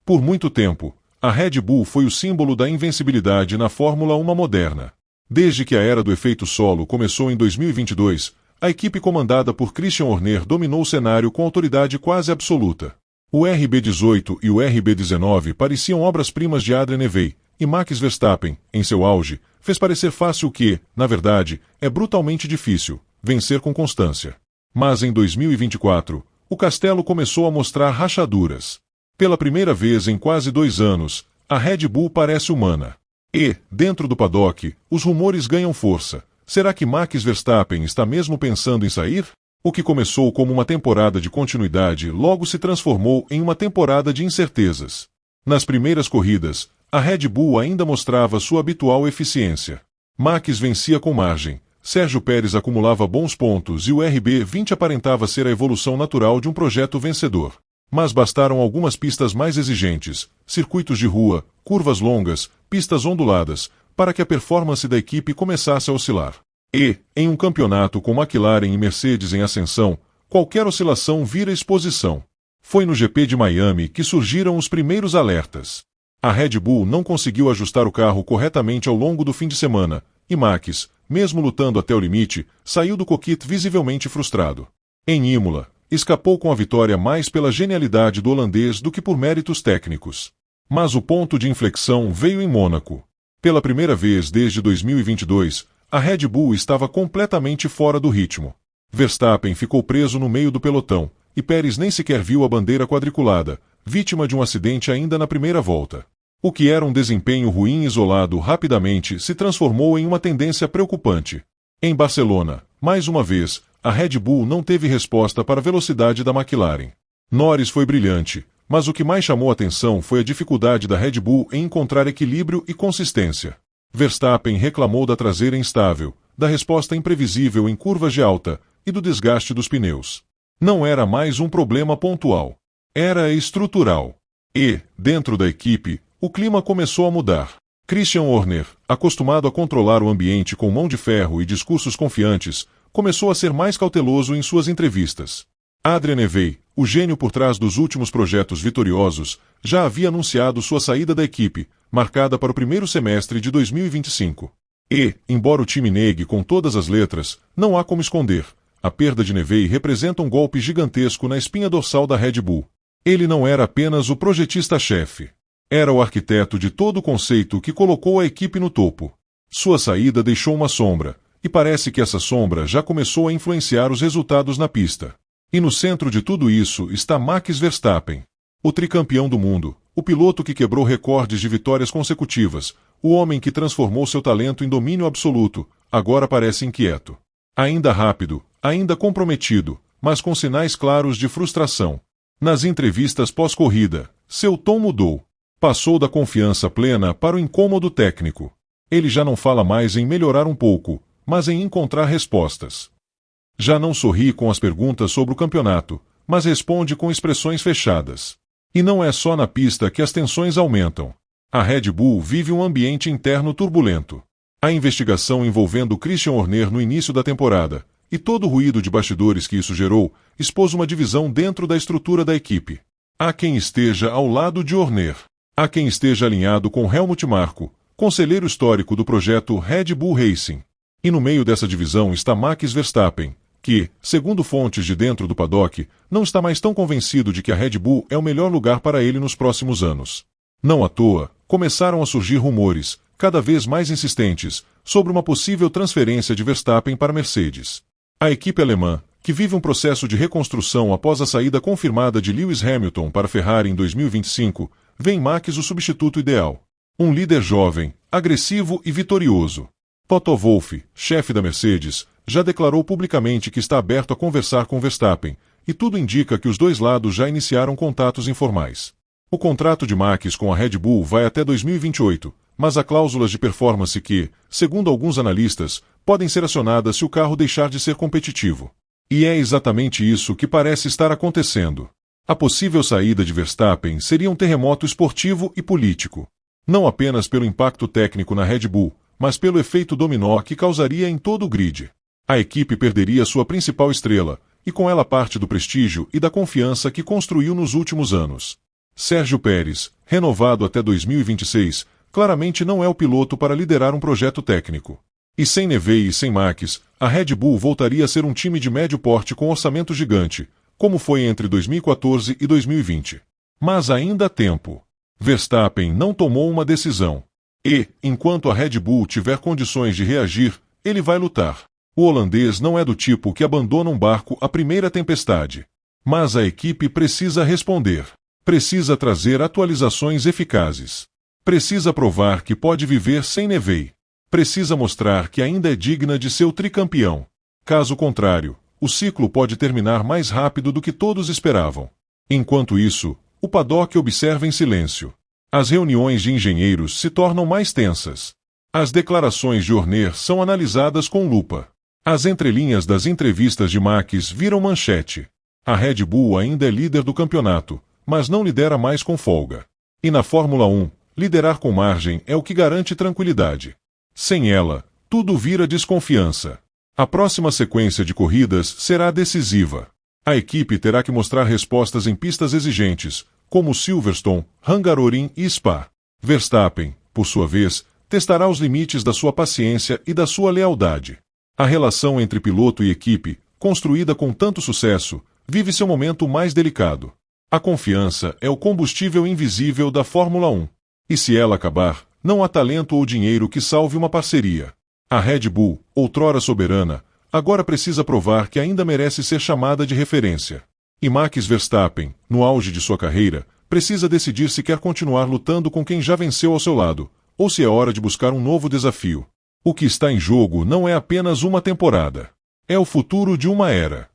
Por muito tempo, a Red Bull foi o símbolo da invencibilidade na Fórmula 1 moderna. Desde que a era do efeito solo começou em 2022, a equipe comandada por Christian Horner dominou o cenário com autoridade quase absoluta. O RB18 e o RB19 pareciam obras-primas de Adrian Newey, e Max Verstappen, em seu auge, fez parecer fácil o que, na verdade, é brutalmente difícil: vencer com constância. Mas em 2024, o castelo começou a mostrar rachaduras. Pela primeira vez em quase 2 anos, a Red Bull parece humana. E, dentro do paddock, os rumores ganham força. Será que Max Verstappen está mesmo pensando em sair? O que começou como uma temporada de continuidade logo se transformou em uma temporada de incertezas. Nas primeiras corridas, a Red Bull ainda mostrava sua habitual eficiência. Max vencia com margem, Sérgio Pérez acumulava bons pontos e o RB20 aparentava ser a evolução natural de um projeto vencedor. Mas bastaram algumas pistas mais exigentes, circuitos de rua, curvas longas, pistas onduladas, para que a performance da equipe começasse a oscilar. E, em um campeonato com McLaren e Mercedes em ascensão, qualquer oscilação vira exposição. Foi no GP de Miami que surgiram os primeiros alertas. A Red Bull não conseguiu ajustar o carro corretamente ao longo do fim de semana, e Max, mesmo lutando até o limite, saiu do cockpit visivelmente frustrado. Em Imola, escapou com a vitória mais pela genialidade do holandês do que por méritos técnicos. Mas o ponto de inflexão veio em Mônaco. Pela primeira vez desde 2022, a Red Bull estava completamente fora do ritmo. Verstappen ficou preso no meio do pelotão, e Pérez nem sequer viu a bandeira quadriculada, vítima de um acidente ainda na primeira volta. O que era um desempenho ruim isolado rapidamente se transformou em uma tendência preocupante. Em Barcelona, mais uma vez, a Red Bull não teve resposta para a velocidade da McLaren. Norris foi brilhante, mas o que mais chamou a atenção foi a dificuldade da Red Bull em encontrar equilíbrio e consistência. Verstappen reclamou da traseira instável, da resposta imprevisível em curvas de alta e do desgaste dos pneus. Não era mais um problema pontual. Era estrutural. E, dentro da equipe, o clima começou a mudar. Christian Horner, acostumado a controlar o ambiente com mão de ferro e discursos confiantes, começou a ser mais cauteloso em suas entrevistas. Adrian Newey, o gênio por trás dos últimos projetos vitoriosos, já havia anunciado sua saída da equipe, marcada para o primeiro semestre de 2025. E, embora o time negue com todas as letras, não há como esconder: a perda de Newey representa um golpe gigantesco na espinha dorsal da Red Bull. Ele não era apenas o projetista-chefe. Era o arquiteto de todo o conceito que colocou a equipe no topo. Sua saída deixou uma sombra, e parece que essa sombra já começou a influenciar os resultados na pista. E no centro de tudo isso está Max Verstappen, o tricampeão do mundo, o piloto que quebrou recordes de vitórias consecutivas, o homem que transformou seu talento em domínio absoluto, agora parece inquieto. Ainda rápido, ainda comprometido, mas com sinais claros de frustração. Nas entrevistas pós-corrida, seu tom mudou. Passou da confiança plena para o incômodo técnico. Ele já não fala mais em melhorar um pouco, mas em encontrar respostas. Já não sorri com as perguntas sobre o campeonato, mas responde com expressões fechadas. E não é só na pista que as tensões aumentam. A Red Bull vive um ambiente interno turbulento. A investigação envolvendo Christian Horner no início da temporada, e todo o ruído de bastidores que isso gerou, expôs uma divisão dentro da estrutura da equipe. Há quem esteja ao lado de Horner. Há quem esteja alinhado com Helmut Marko, conselheiro histórico do projeto Red Bull Racing. E no meio dessa divisão está Max Verstappen, que, segundo fontes de dentro do paddock, não está mais tão convencido de que a Red Bull é o melhor lugar para ele nos próximos anos. Não à toa, começaram a surgir rumores, cada vez mais insistentes, sobre uma possível transferência de Verstappen para Mercedes. A equipe alemã, que vive um processo de reconstrução após a saída confirmada de Lewis Hamilton para a Ferrari em 2025, vê em Max o substituto ideal. Um líder jovem, agressivo e vitorioso. Toto Wolff, chefe da Mercedes, já declarou publicamente que está aberto a conversar com Verstappen, e tudo indica que os dois lados já iniciaram contatos informais. O contrato de Max com a Red Bull vai até 2028, mas há cláusulas de performance que, segundo alguns analistas, podem ser acionadas se o carro deixar de ser competitivo. E é exatamente isso que parece estar acontecendo. A possível saída de Verstappen seria um terremoto esportivo e político. Não apenas pelo impacto técnico na Red Bull, mas pelo efeito dominó que causaria em todo o grid. A equipe perderia sua principal estrela, e com ela parte do prestígio e da confiança que construiu nos últimos anos. Sérgio Pérez, renovado até 2026, claramente não é o piloto para liderar um projeto técnico. E sem Neve e sem Max, a Red Bull voltaria a ser um time de médio porte com orçamento gigante, como foi entre 2014 e 2020. Mas ainda há tempo. Verstappen não tomou uma decisão. E, enquanto a Red Bull tiver condições de reagir, ele vai lutar. O holandês não é do tipo que abandona um barco à primeira tempestade. Mas a equipe precisa responder. Precisa trazer atualizações eficazes. Precisa provar que pode viver sem Neve. Precisa mostrar que ainda é digna de ser o tricampeão. Caso contrário, o ciclo pode terminar mais rápido do que todos esperavam. Enquanto isso, o paddock observa em silêncio. As reuniões de engenheiros se tornam mais tensas. As declarações de Horner são analisadas com lupa. As entrelinhas das entrevistas de Max viram manchete. A Red Bull ainda é líder do campeonato, mas não lidera mais com folga. E na Fórmula 1, liderar com margem é o que garante tranquilidade. Sem ela, tudo vira desconfiança. A próxima sequência de corridas será decisiva. A equipe terá que mostrar respostas em pistas exigentes, como Silverstone, Hungaroring e Spa. Verstappen, por sua vez, testará os limites da sua paciência e da sua lealdade. A relação entre piloto e equipe, construída com tanto sucesso, vive seu momento mais delicado. A confiança é o combustível invisível da Fórmula 1. E se ela acabar, não há talento ou dinheiro que salve uma parceria. A Red Bull, outrora soberana, agora precisa provar que ainda merece ser chamada de referência. E Max Verstappen, no auge de sua carreira, precisa decidir se quer continuar lutando com quem já venceu ao seu lado, ou se é hora de buscar um novo desafio. O que está em jogo não é apenas uma temporada. É o futuro de uma era.